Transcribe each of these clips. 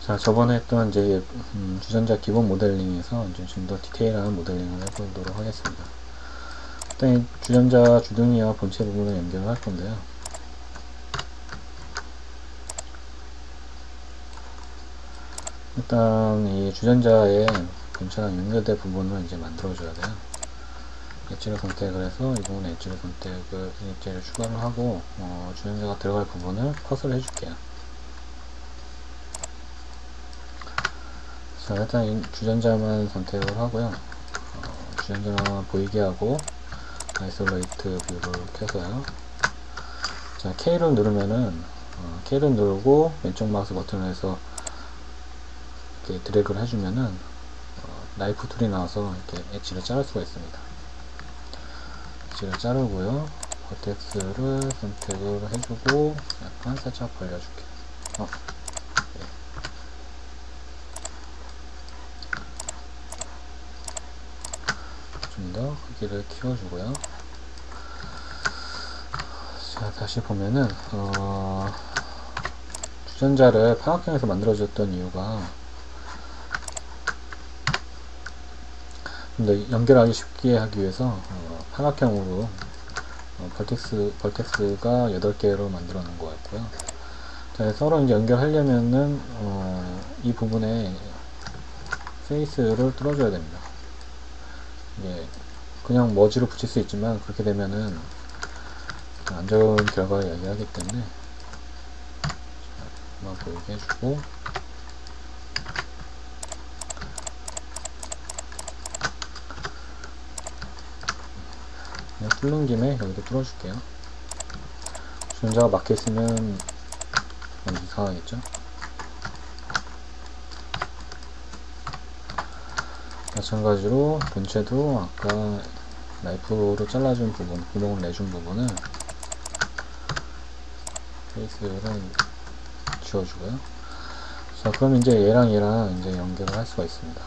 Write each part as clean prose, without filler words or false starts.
자, 저번에 했던 이제 주전자 기본 모델링에서 이제 좀 더 디테일한 모델링을 해보도록 하겠습니다. 일단 주전자 주둥이와 본체 부분을 연결을 할 건데요. 일단 이 주전자에 본체랑 연결된 부분을 이제 만들어줘야 돼요. 엣지를 선택을 해서 이 부분에 엣지를 추가를 하고 주전자가 들어갈 부분을 컷을 해줄게요. 자, 일단 이 주전자만 선택을 하고요. 주전자만 보이게 하고 아이솔레이트 뷰를 켜서요. 자, K를 누르면은 K를 누르고 왼쪽 마우스 버튼을 해서 이렇게 드래그를 해주면은 나이프 툴이 나와서 이렇게 엣지를 자를 수가 있습니다. 엣지를 자르고요. 버텍스를 선택을 해주고 약간 살짝 벌려줄게. 좀 더 크기를 키워주고요. 자, 다시 보면은 주전자를 파악형에서 만들어졌던 이유가 근데 연결하기 쉽게 하기 위해서 파악형으로 벌텍스가 8개로 만들어 놓은 것 같고요. 자, 서로 이제 연결하려면은 이 부분에 페이스를 뚫어줘야 됩니다. 이게 그냥 머지로 붙일 수 있지만 그렇게 되면은 안 좋은 결과를 야기하기 때문에 한번 보이게 해주고 그냥 뚫는 김에 여기도 뚫어줄게요. 주전자가 막혀있으면 좀 이상하겠죠? 마찬가지로 본체도 아까 나이프로 잘라준 부분, 구멍을 내준 부분을 페이스를 지워주고요. 자, 그럼 이제 얘랑 이제 연결을 할 수가 있습니다.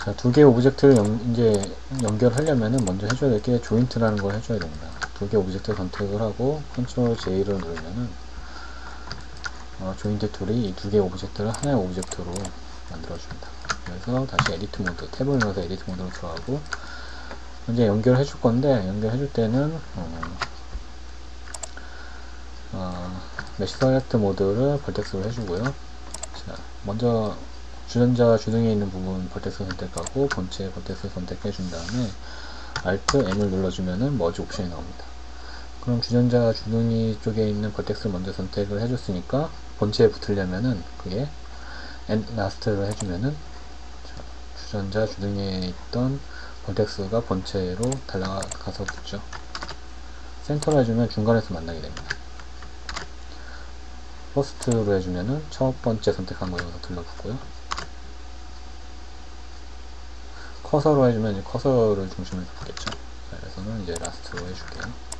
자, 두 개의 오브젝트를 이제 연결하려면은 먼저 해줘야 될 게 조인트라는 걸 해줘야 됩니다. 두 개의 오브젝트 선택을 하고 컨트롤 J를 누르면은 조인트 툴이 이 두 개의 오브젝트를 하나의 오브젝트로 만들어줍니다. 그래서 다시 에디트 모드, 탭을 눌러서 에디트 모드로 들어가고 이제 연결해 줄 건데 연결해 줄 때는 메시 셀렉트 모드를 벌텍스로 해주고요. 자, 먼저 주전자 주둥이에 있는 부분 벌텍스 선택하고 본체 벌텍스 선택해 준 다음에 Alt M을 눌러주면은 머지 옵션이 나옵니다. 그럼 주전자 주둥이 쪽에 있는 벌텍스를 먼저 선택을 해줬으니까 본체에 붙으려면은 그게 라스트를 해주면은 주전자 주둥이에 있던 벌텍스가 본체로 달려가서 붙죠. 센터로 해주면 중간에서 만나게 됩니다. 퍼스트로 해주면은 첫 번째 선택한 거 여기서 들러붙고요. 커서로 해주면 이제 커서를 중심에서 붙겠죠. 자, 그래서는 이제 라스트로 해줄게요.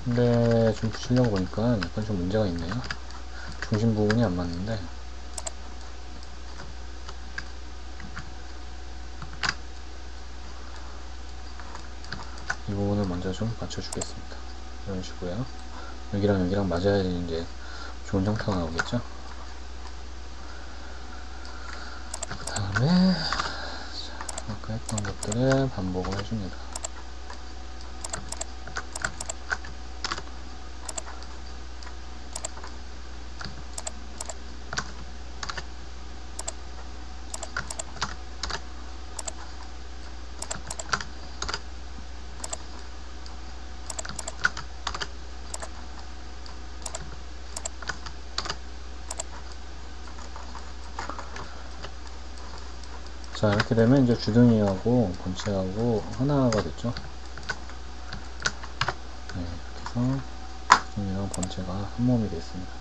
근데 좀 붙이려고 보니까 약간 좀 문제가 있네요. 중심 부분이 안 맞는데 이 부분을 먼저 좀 맞춰주겠습니다. 이런 식으로요. 여기랑 여기랑 맞아야 이제 좋은 형태가 나오겠죠. 그 다음에 아까 했던 것들을 반복을 해줍니다. 자, 이렇게 되면 이제 주둥이하고 본체하고 하나가 됐죠. 네, 이렇게 해서 주둥이랑 본체가 한 몸이 됐습니다.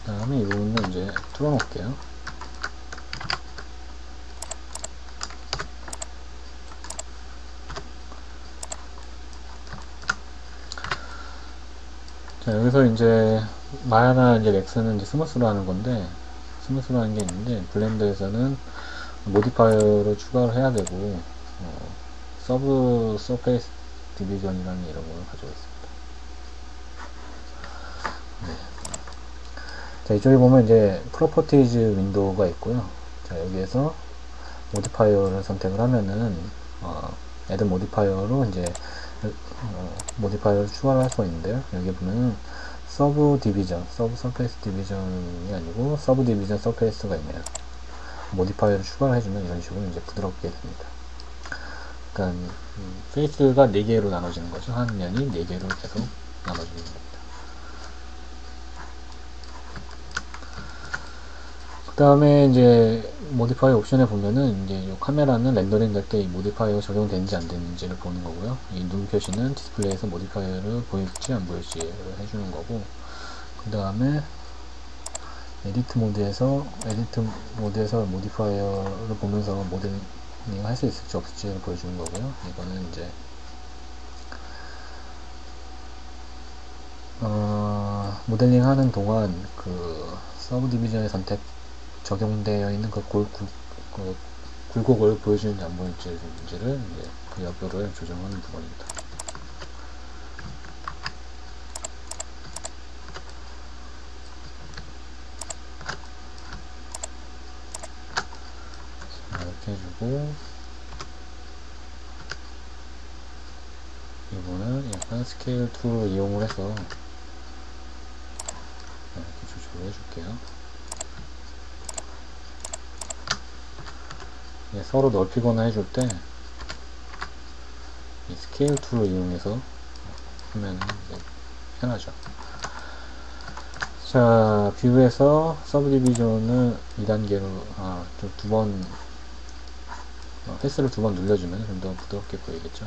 그 다음에 이 부분을 이제 뚫어 놓을게요. 자, 여기서 이제 마야나 이제 렉스는 이제 스무스로 하는 건데, 스무스로 하는 게 있는데, 블렌더에서는 모디파이어를 추가를 해야 되고, 서브 서페이스 디비전이라는 이름을 가지고 있습니다. 자, 이쪽에 보면 이제 프로퍼티즈 윈도우가 있고요. 자, 여기에서 모디파이어를 선택을 하면은 애드 모디파이어로 이제 모디파이어를 추가를 할 수가 있는데요. 여기 보면은 서브 디비전, 서브 서페이스 디비전이 아니고 서브 디비전 서페이스가 있네요. 모디파이어를 추가를 해주면 이런 식으로 이제 부드럽게 됩니다. 그러니까 페이스가 4개로 나눠지는 거죠. 한 면이 4개로 계속 나눠지는 겁니다. 그 다음에 이제 모디파이 옵션에 보면은 이제 이 카메라는 렌더링 될 때 이 모디파이어가 적용되는지 안 되는지를 보는 거고요. 이 눈 표시는 디스플레이에서 모디파이어를 보일지 안 보일지를 해주는 거고, 그 다음에 에디트 모드에서 모디파이어를 보면서 모델링 할 수 있을지 없을지를 보여주는 거고요. 이거는 이제 모델링 하는 동안 그 서브 디비전의 선택 적용되어 있는 그 굴곡을 보여주는지 안 보여주는지를 이제 그 여부를 조정하는 부분입니다. 자, 이렇게 해주고, 이거는 약간 스케일 툴을 이용을 해서 이렇게 조절을 해줄게요. 서로 넓히거나 해줄 때 이 스케일 툴을 이용해서 하면 편하죠. 자, 뷰에서 서브 디비전을 2단계로 좀 2번 패스를 2번 눌러주면 좀 더 부드럽게 보이겠죠.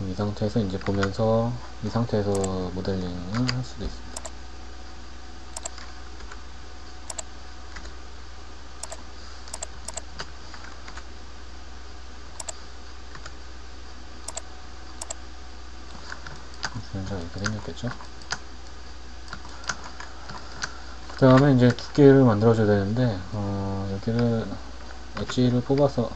이 상태에서 이제 보면서 이 상태에서 모델링을 할 수도 있습니다. 주변자가 이렇게 생겼겠죠. 그 다음에 이제 두께를 만들어줘야 되는데, 여기를 엣지를 뽑아서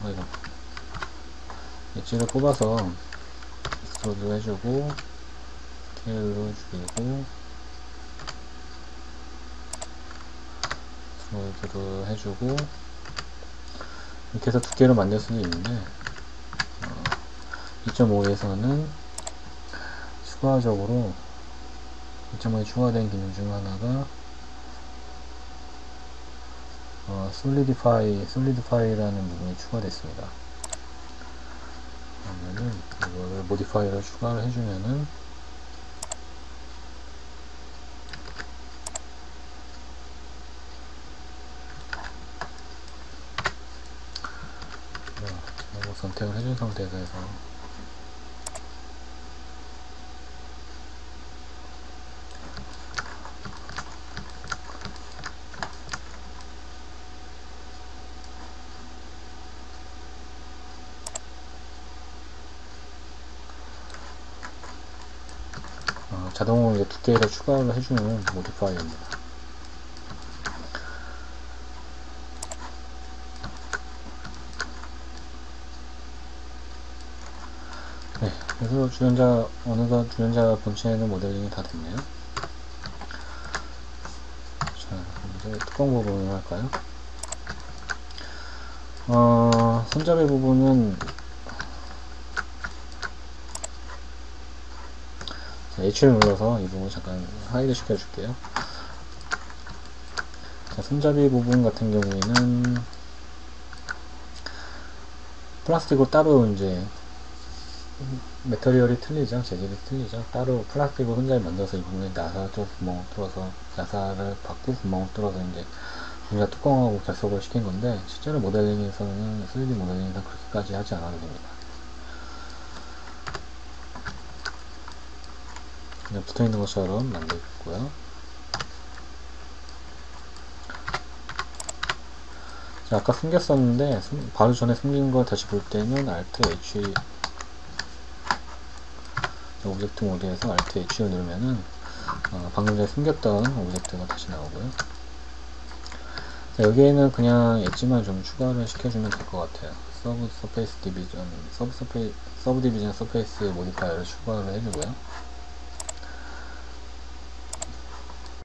익스트로드 해주고, 스케일로 줄이고, 익스트로드를 해주고, 이렇게 해서 두께를 만들 수도 있는데, 2.5에서는 추가적으로 2.5에 추가된 기능 중 하나가 솔리디파이라는 부분이 추가됐습니다. 그러면은 이거를 모디파이를 추가를 해주면은 이거 선택을 해준 상태에서 해서 자동으로 이제 두께를 추가를 해주는 모디파이어입니다. 네, 그래서 어느덧 주전자 본체에는 모델링이 다 됐네요. 자, 이제 뚜껑 부분을 할까요? 손잡이 부분은 H를 눌러서 이 부분 잠깐 하이드 시켜줄게요. 자, 손잡이 부분 같은 경우에는 플라스틱으로 따로 이제 메터리얼이 틀리죠. 재질이 틀리죠. 따로 플라스틱으로 손잡이 만들어서 이 부분에 나사 쪽 구멍을 뚫어서 나사를 받고 구멍을 뚫어서 이제 주전자 뚜껑하고 결속을 시킨 건데, 실제로 모델링에서는 3D 모델링에서 그렇게까지 하지 않아도 됩니다. 그냥 붙어있는 것처럼 만들고요. 자, 아까 숨겼었는데 바로 전에 숨긴 거 다시 볼 때는 Alt H 오브젝트 모드에서 Alt H를 누르면은 방금 전에 숨겼던 오브젝트가 다시 나오고요. 자, 여기에는 그냥 엣지만 좀 추가를 시켜주면 될 것 같아요. 서브 서페이스 디비전, 서브 디비전 서페이스 모디파이어를 추가를 해주고요.